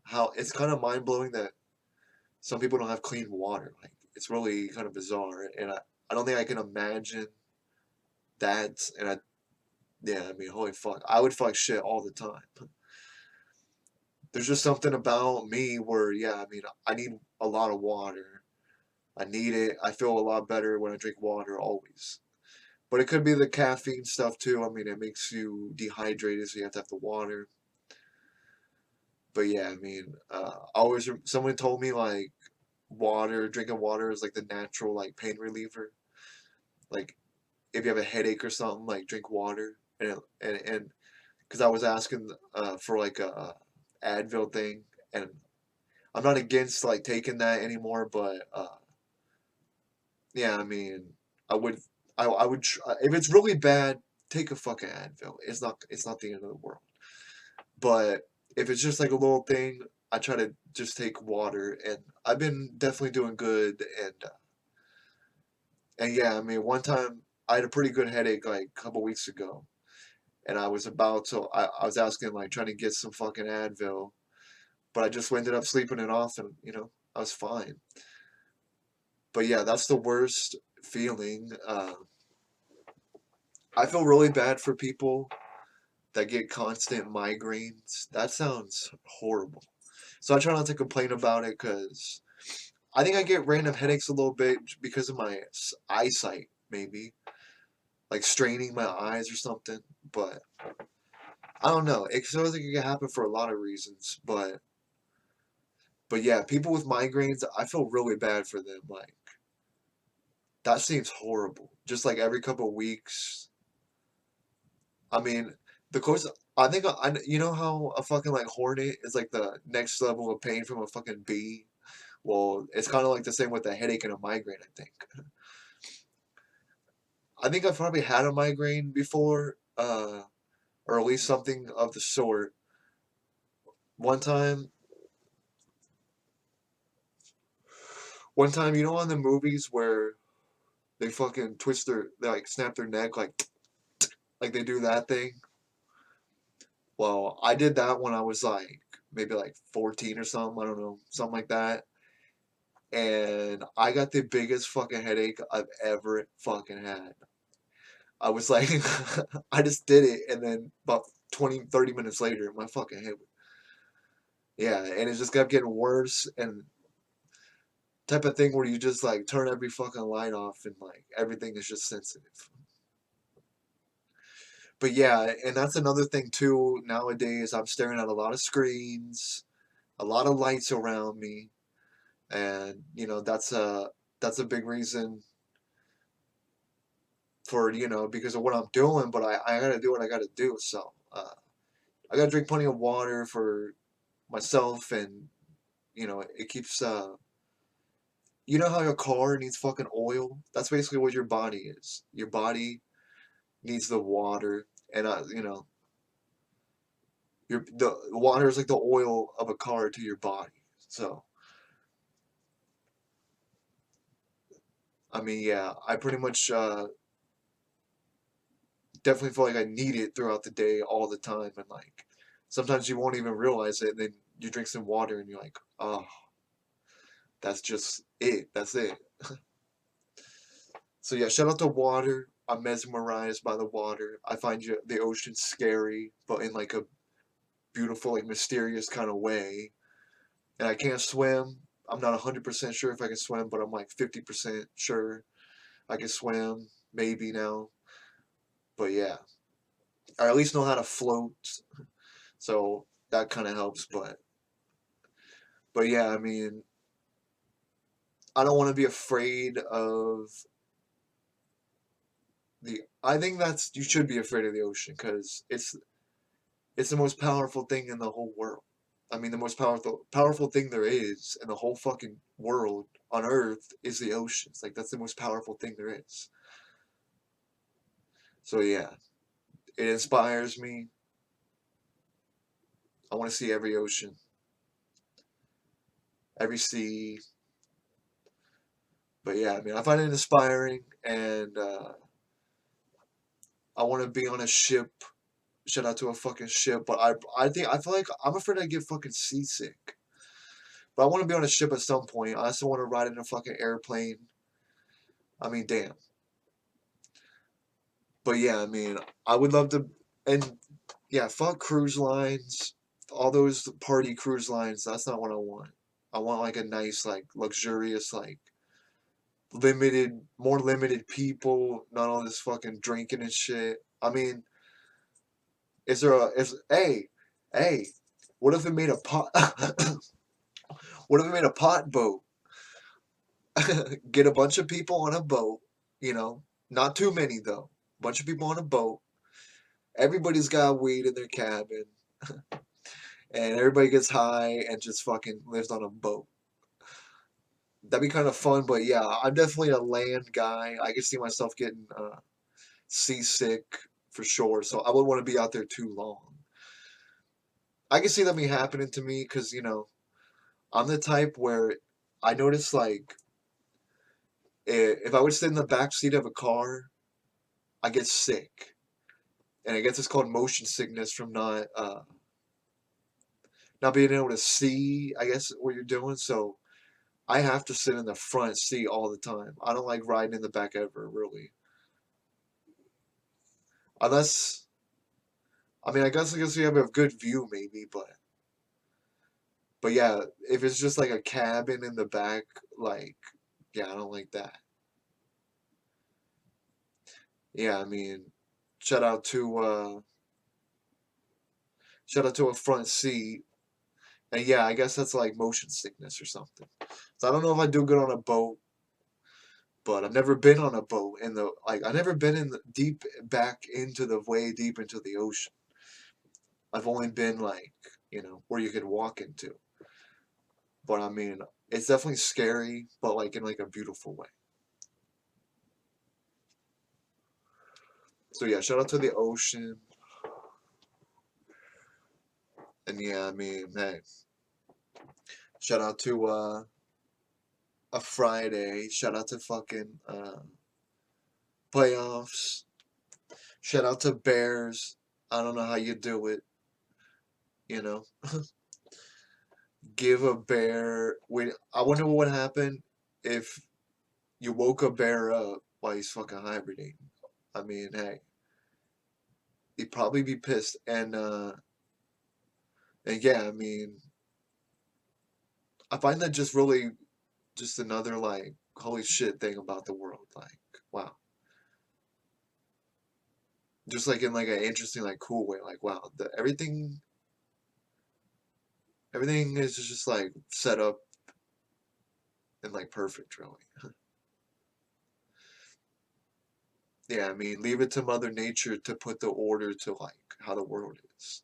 How it's kind of mind blowing that some people don't have clean water. Like it's really kind of bizarre, and I don't think I can imagine that. And yeah, I mean, holy fuck, I would fuck shit all the time. There's just something about me where yeah, I mean, I need a lot of water. I need it. I feel a lot better when I drink water always. But it could be the caffeine stuff too. I mean, it makes you dehydrated, so you have to have the water. But yeah, I mean, always someone told me like drinking water is like the natural like pain reliever. Like if you have a headache or something, like drink water. And because I was asking for like a Advil thing, and I'm not against like taking that anymore, but yeah, I mean, I would, I would try, if it's really bad, take a fucking Advil. It's not the end of the world. But if it's just like a little thing, I try to just take water, and I've been definitely doing good. And yeah, I mean, one time I had a pretty good headache like a couple weeks ago, and I was about to, I was asking like trying to get some fucking Advil, but I just ended up sleeping it off, and I was fine. But yeah, that's the worst feeling. I feel really bad for people that get constant migraines. That sounds horrible. So I try not to complain about it because I think I get random headaches a little bit because of my eyesight, maybe like straining my eyes or something. But I don't know. It feels like it can happen for a lot of reasons. But yeah, people with migraines, I feel really bad for them. Like that seems horrible. Just like every couple of weeks. I mean, the course. I think you know how a fucking like hornet is like the next level of pain from a fucking bee. Well, it's kind of like the same with a headache and a migraine. I think I've probably had a migraine before, or at least something of the sort. One time, one time, on the movies where they fucking they like snap their neck, like they do that thing. Well, I did that when I was like maybe like 14 or something. I don't know, something like that. And I got the biggest fucking headache I've ever fucking had. I was like, I just did it, and then about 20, 30 minutes later, my fucking head, yeah, and it just kept getting worse. And type of thing where you just like turn every fucking light off and like everything is just sensitive. But yeah, and that's another thing too. Nowadays, I'm staring at a lot of screens, a lot of lights around me, and that's a big reason for because of what I'm doing. But I gotta do what I gotta do. So I gotta drink plenty of water for myself, and it keeps. You know how your car needs fucking oil? That's basically what your body is. Your body needs the water, and the water is like the oil of a car to your body. So I mean, yeah, I pretty much definitely feel like I need it throughout the day, all the time, and like sometimes you won't even realize it. And then you drink some water, and you're like, oh, that's just it. That's it. So yeah, shout out to water. I'm mesmerized by the water. I find the ocean scary, but in like a beautiful, like mysterious kind of way. And I can't swim. I'm not 100% sure if I can swim, but I'm like 50% sure I can swim. Maybe now, but yeah, or at least know how to float. So that kind of helps. But yeah, I mean, I don't want to be afraid of the. I think that's you should be afraid of the ocean because it's the most powerful thing in the whole world. I mean, the most powerful thing there is in the whole fucking world on Earth is the oceans. Like that's the most powerful thing there is. So yeah, it inspires me. I want to see every ocean, every sea. But yeah, I mean, I find it inspiring, and I want to be on a ship. Shout out to a fucking ship, but I feel like I'm afraid I get fucking seasick. But I want to be on a ship at some point. I also want to ride in a fucking airplane. I mean, damn. But yeah, I mean, I would love to, and yeah, fuck cruise lines, all those party cruise lines. That's not what I want. I want like a nice, like luxurious, like more limited people, not all this fucking drinking and shit. I mean, is there a is hey, what if it made a pot? What if it made a pot boat? Get a bunch of people on a boat, not too many though. Bunch of people on a boat. Everybody's got weed in their cabin, and everybody gets high and just fucking lives on a boat. That'd be kind of fun, but yeah, I'm definitely a land guy. I can see myself getting seasick for sure, so I wouldn't want to be out there too long. I can see that be happening to me because I'm the type where I notice like if I would sit in the back seat of a car, I get sick, and I guess it's called motion sickness from not being able to see. I guess what you're doing, so I have to sit in the front seat all the time. I don't like riding in the back ever, really, unless I mean I guess you have a good view maybe, but yeah, if it's just like a cabin in the back, like yeah, I don't like that. Yeah, I mean, shout out to uh shout out to a front seat. And yeah, I guess that's like motion sickness or something. So I don't know if I do good on a boat, but I've never been on a boat in the like I've never been in the deep back into the way deep into the ocean. I've only been like, where you could walk into. But I mean, it's definitely scary, but like in like a beautiful way. So yeah, shout out to the ocean. And yeah, I mean, hey, shout out to a Friday. Shout out to fucking playoffs. Shout out to Bears. I don't know how you do it, you know. Give a bear. Wait, I wonder what would happen if you woke a bear up while he's fucking hibernating. I mean, hey, he'd probably be pissed. And yeah, I mean, I find that just really just another like holy shit thing about the world. Like, wow. Just like in like an interesting, like cool way. Like, wow, everything is just like set up and like perfect, really. Yeah, I mean, leave it to Mother Nature to put the order to like how the world is.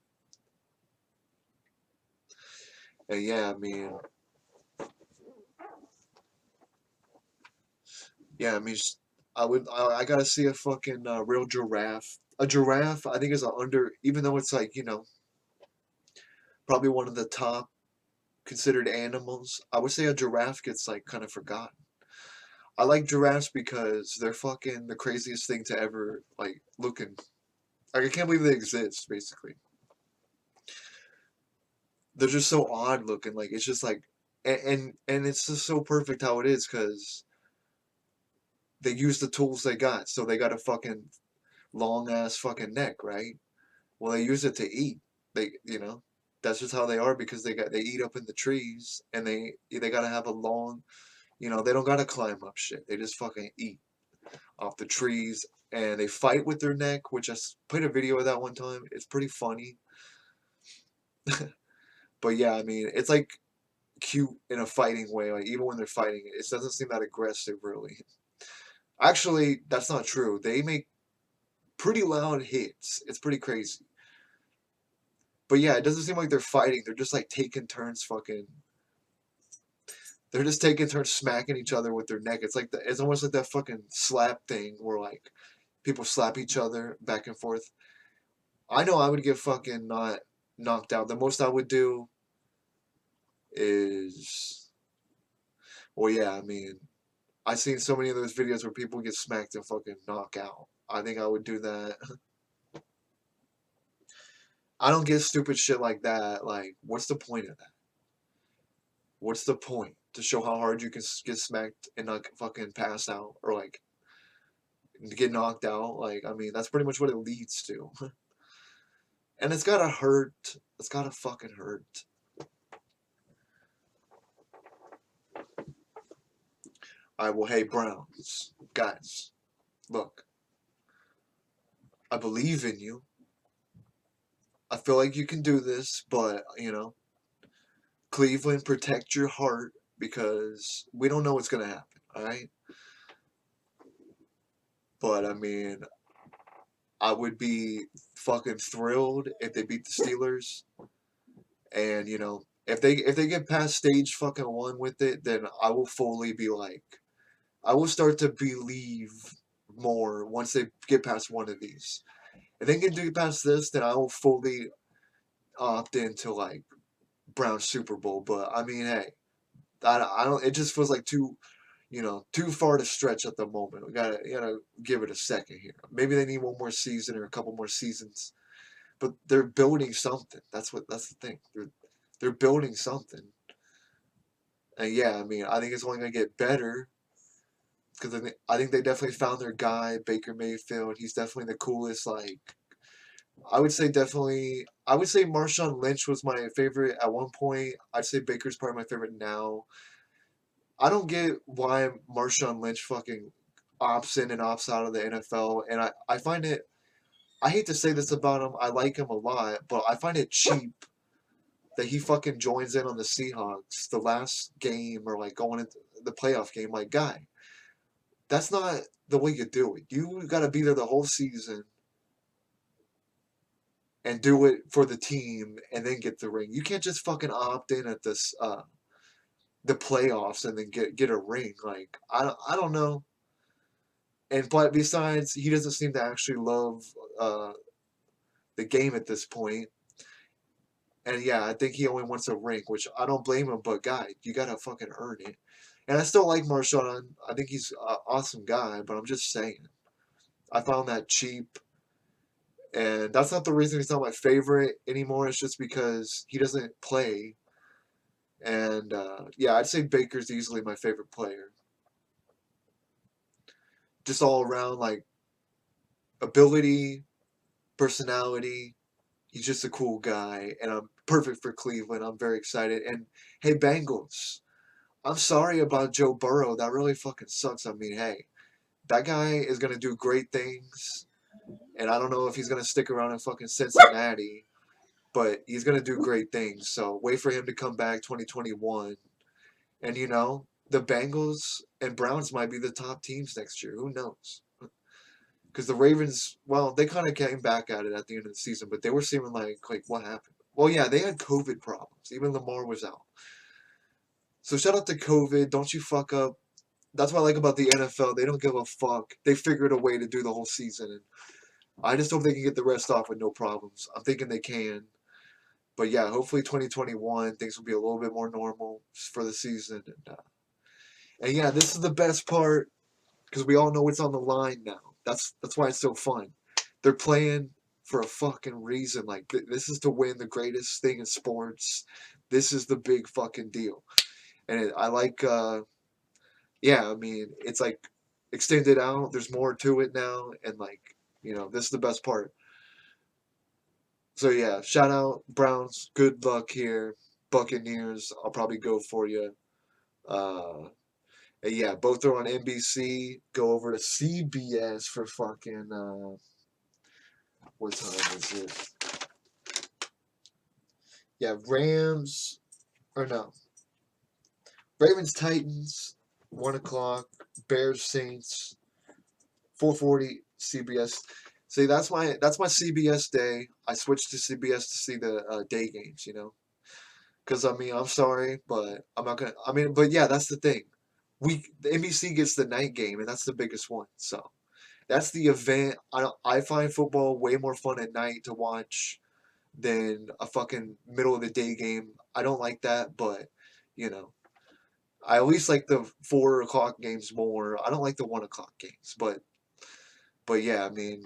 And yeah, I mean, I gotta see a fucking real giraffe. A giraffe, I think, is a under, even though it's like, probably one of the top considered animals. I would say a giraffe gets like kind of forgotten. I like giraffes because they're fucking the craziest thing to ever like looking. Like I can't believe they exist. Basically, they're just so odd looking. Like it's just like, and it's just so perfect how it is because they use the tools they got. So they got a fucking long ass fucking neck, right? Well, they use it to eat. They that's just how they are because they eat up in the trees and they gotta have a long, they don't gotta climb up shit. They just fucking eat off the trees and they fight with their neck, which played a video of that one time. It's pretty funny. But yeah, I mean, it's like cute in a fighting way. Like even when they're fighting, it doesn't seem that aggressive really. Actually, that's not true. They make pretty loud hits. It's pretty crazy. But yeah, it doesn't seem like they're fighting. They're just like taking turns fucking. They're just taking turns smacking each other with their neck. It's almost like that fucking slap thing where like people slap each other back and forth. I know I would get fucking not knocked out. The most I would do is, well, yeah, I mean, I've seen so many of those videos where people get smacked and fucking knock out. I think I would do that. I don't get stupid shit like that. Like, what's the point of that? What's the point? To show how hard you can get smacked and not fucking pass out or like get knocked out? Like, I mean, that's pretty much what it leads to. And it's gotta hurt. It's gotta fucking hurt. Alright, well, hey, Browns. Guys, look, I believe in you. I feel like you can do this, but, Cleveland, protect your heart because we don't know what's going to happen, all right? But, I mean, I would be fucking thrilled if they beat the Steelers. And, if they get past stage fucking one with it, then I will fully be like, I will start to believe more once they get past one of these. If they can do past this, then I will fully opt into like Brown Super Bowl. But I mean, hey, I don't. It just feels like too far to stretch at the moment. We gotta give it a second here. Maybe they need one more season or a couple more seasons. But they're building something. That's the thing. They're building something. And yeah, I mean, I think it's only gonna get better because I think they definitely found their guy, Baker Mayfield. He's definitely the coolest. Like I would say definitely. I would say Marshawn Lynch was my favorite at one point. I'd say Baker's probably my favorite now. I don't get why Marshawn Lynch fucking opts in and opts out of the NFL, and I find it. I hate to say this about him. I like him a lot, but I find it cheap that he fucking joins in on the Seahawks the last game or like going into the playoff game. Like, guy, that's not the way you do it. You got to be there the whole season and do it for the team and then get the ring. You can't just fucking opt in at this the playoffs and then get a ring. Like I don't know. And but besides, he doesn't seem to actually love uh, the game at this point. And yeah, I think he only wants a ring, which I don't blame him. But guy, you gotta fucking earn it. And I still like Marshawn. I think he's an awesome guy. But I'm just saying, I found that cheap. And that's not the reason he's not my favorite anymore. It's just because he doesn't play. And yeah, I'd say Baker's easily my favorite player. Just all around, like ability, personality. He's just a cool guy, and I'm perfect for Cleveland. I'm very excited. And hey, Bengals, I'm sorry about Joe Burrow. That really fucking sucks. I mean, hey, that guy is gonna do great things, and I don't know if he's gonna stick around in fucking Cincinnati, but he's gonna do great things. So wait for him to come back 2021, and the Bengals and Browns might be the top teams next year. Who knows? Because the Ravens, well, they kind of came back at it at the end of the season, but they were seeming like what happened? Well, yeah, they had COVID problems. Even Lamar was out. So shout out to COVID. Don't you fuck up. That's what I like about the NFL. They don't give a fuck. They figured a way to do the whole season, and I just hope they can get the rest off with no problems. I'm thinking they can. But yeah, hopefully 2021 things will be a little bit more normal for the season, and yeah, this is the best part because we all know what's on the line now. That's why it's so fun. They're playing for a fucking reason. Like this is to win the greatest thing in sports. This is the big fucking deal, and I like. Yeah, I mean, it's like extended out. There's more to it now, and this is the best part. So yeah, shout out Browns. Good luck here, Buccaneers. I'll probably go for you. Uh, and yeah, both are on NBC. Go over to CBS for fucking what time is it? Yeah, Rams or no, Ravens Titans 1 o'clock. Bears Saints 4:40 CBS. See, that's my CBS day. I switched to CBS to see the day games. Because I mean, I'm sorry, but I'm not gonna. I mean, but yeah, that's the thing. The NBC gets the night game, and that's the biggest one. So that's the event. I find football way more fun at night to watch than a fucking middle of the day game. I don't like that, but you know, I at least like the 4 o'clock games more. I don't like the 1 o'clock games, but yeah, I mean,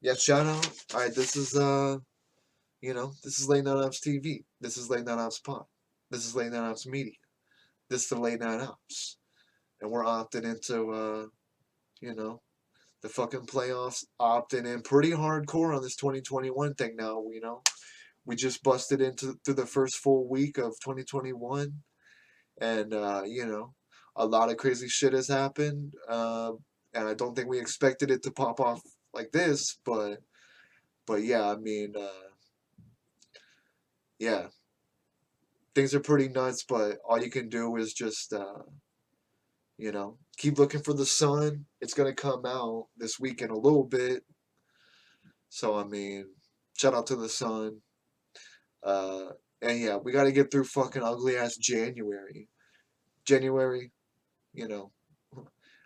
yeah, shout out. All right, this is this is Late Night Ops TV. This is Late Night Ops Pod. This is Late Night Ops Media. This is the Late Night Ops, and we're opting into you know the fucking playoffs. Opting in pretty hardcore on this 2021 thing now. We just busted into through the first full week of 2021, and a lot of crazy shit has happened. And I don't think we expected it to pop off like this, but yeah, I mean, yeah, things are pretty nuts. But all you can do is just keep looking for the sun. It's gonna come out this week in a little bit. So I mean, shout out to the sun. Uh, and yeah, we got to get through fucking ugly ass January. January, you know,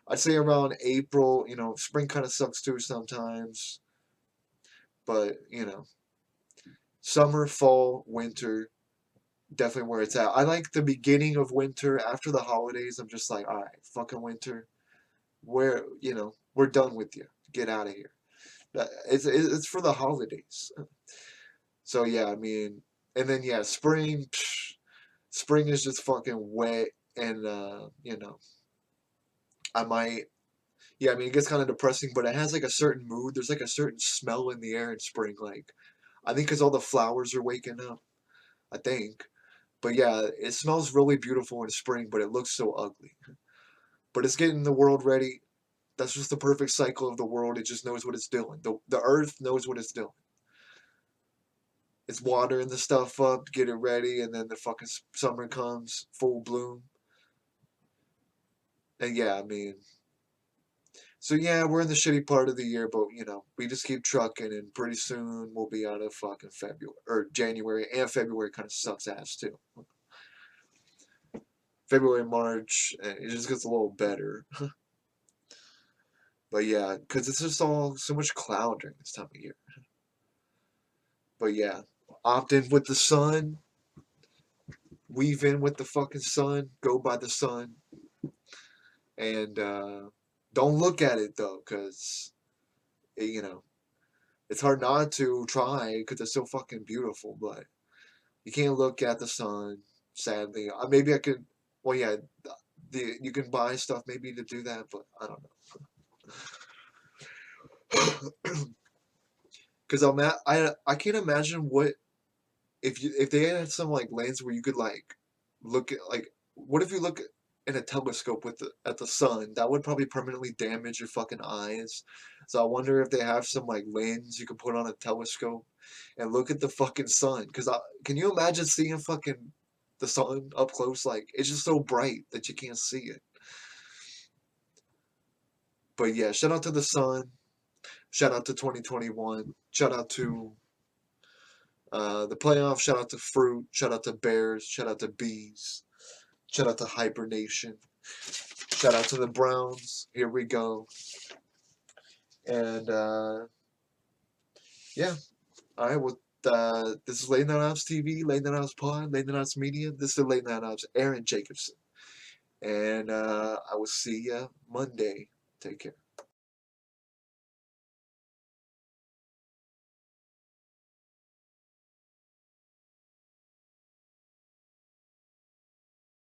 I'd say around April. Spring kind of sucks too sometimes, but summer, fall, winter, definitely where it's at. I like the beginning of winter after the holidays. I'm just like, all right, fucking winter. We're done with you. Get out of here. It's for the holidays. So yeah, I mean, and then yeah, spring. Spring is just fucking wet, and I might. Yeah, I mean, it gets kind of depressing, but it has like a certain mood. There's like a certain smell in the air in spring. Like, I think because all the flowers are waking up. I think. But yeah, it smells really beautiful in spring, but it looks so ugly. But it's getting the world ready. That's just the perfect cycle of the world. It just knows what it's doing. The earth knows what it's doing. It's watering the stuff up, to get it ready, and then the fucking summer comes, full bloom. And yeah, I mean, so yeah, we're in the shitty part of the year, but we just keep trucking, and pretty soon we'll be out of fucking February or January, and February kind of sucks ass too. February, March, it just gets a little better. But yeah, because it's just all so much cloud during this time of year. But yeah, opt in with the sun, weave in with the fucking sun, go by the sun, and don't look at it though, because you know it's hard not to try because it's so fucking beautiful. But you can't look at the sun. Sadly, maybe I could. Well, yeah, you can buy stuff maybe to do that, but I don't know. Because I can't imagine what if they had some like lens where you could like look at like what if you look in a telescope with at the sun? That would probably permanently damage your fucking eyes. So I wonder if they have some like lens you can put on a telescope and look at the fucking sun. Cause can you imagine seeing fucking the sun up close? Like it's just so bright that you can't see it. But yeah, shout out to the sun. Shout out to 2021. Shout out to the playoffs. Shout out to Fruit. Shout out to Bears. Shout out to Bees. Shout out to Hibernation. Shout out to the Browns. Here we go. And yeah, all right. Well, this is Late Night Ops TV, Late Night Ops Pod, Late Night Ops Media. This is Late Night Ops Aaron Jacobson. And I will see ya Monday. Take care.